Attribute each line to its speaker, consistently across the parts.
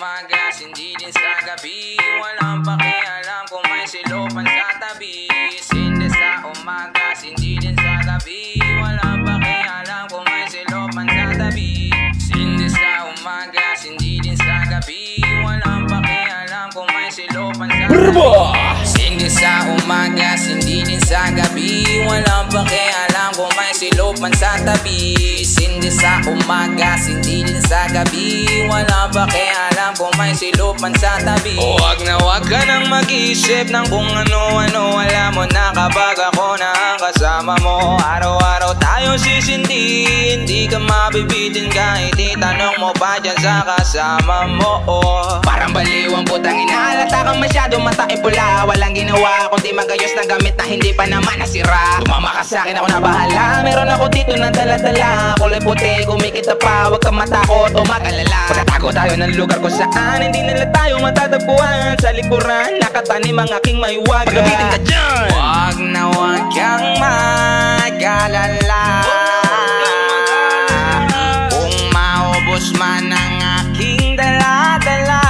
Speaker 1: umaga, hindi din sa gabi. Walang pakialam kung may silopan sa tabi. Hindi sa umaga, hindi din sa gabi. Walang pakialam kung may silopan sa tabi. Hindi sa umaga, hindi din sa gabi. Walang pakialam kung may silopan sa tabi. Hindi sa umaga, hindi din sa gabi. Walang pakialam kung may silopan sa tabi. Hindi sa umaga, hindi din sa gabi. Walang pakialam kung may silupan sa tabi. Huwag na huwag ka nang mag-isip ng kung ano-ano. Alam mo na kapag ako na ang kasama mo, araw-araw tayo sisindi. Hindi ka mabibitin kahit itanong mo pa dyan sa kasama mo. Parang baliw ang putang ina, halata kang masyado matae pula. Walang ginawa kundi magayos na gamit na hindi pa naman nasira. Tumama ka sa'kin, ako na bahala. Meron ako dito na dala-dala. Kulay puti, kumikita pa, huwag kang matakot o mag-alala. Pagkatago tayo ng lugar kung saan hindi nila tayo matatagpuan. Sa likuran, nakatanim ang aking maywaga. Pagabitin ka dyan! Huwag na huwag kang mag-alala. Kung maubos man ang aking dala-dala.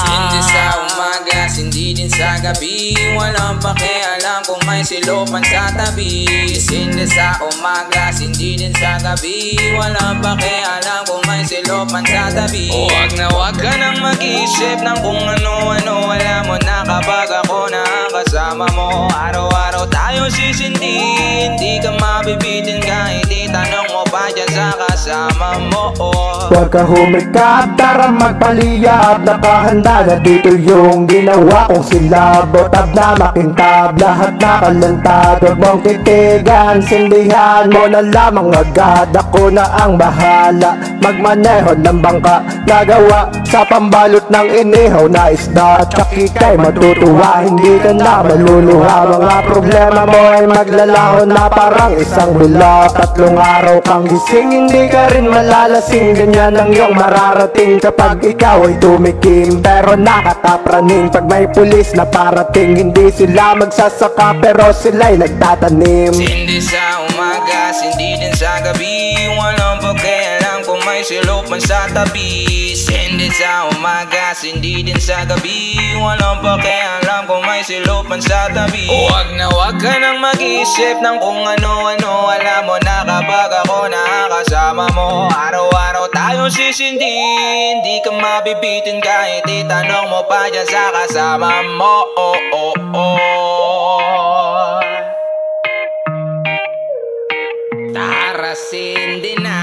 Speaker 1: Hindi sa umaga, hindi din sa gabi. Walang pakialam kung may silopan sa tabi. Hindi sa umaga, hindi din sa gabi. Walang pakialam kung may silopan sa tabi. Huwag na huwag ka nang mag-isip ng kung ano-ano. Alam mo na kapag ako na ang kasama mo, araw-araw tayo sisindi. Hindi ka mabibitin kahit itanong mo pa dyan sa kasama mo.
Speaker 2: Huwag ka humikap, tara magpaliyab. Nakahanda na dito yung ginawa kong silab. Botab na makintab, lahat nakalantad. Huwag mong titigan, sindihan mo na lamang agad. Ako na ang bahala, magmaneho ng bangka. Nagawa sa pambalot ng inihaw na isda. At ika'y matutuwa, hindi ka na maluluha. Mga problema mo ay maglalaho na parang isang bula. 3 araw kang gising, hindi ka rin malalasing. Ganyan ang iyong mararating kapag ikaw ay tumikim. Pero nakatapraning pag may pulis na parating. Hindi sila magsasaka pero sila'y nagtatanim.
Speaker 1: Hindi sa umaga, hindi din sa gabi. Walang pakialam kung may silopan sa tabi. Hindi sa umaga, hindi din sa gabi. Walang pakialam kung may silopan sa tabi. Huwag na huwag ka nang mag-isip ng kung ano-ano. Alam mo na kapag ako na ang kasama mo, araw-araw tayo sisindi. Hindi ka mabibitin kahit itanong mo pa dyan sa kasama mo. Tara, sindi na.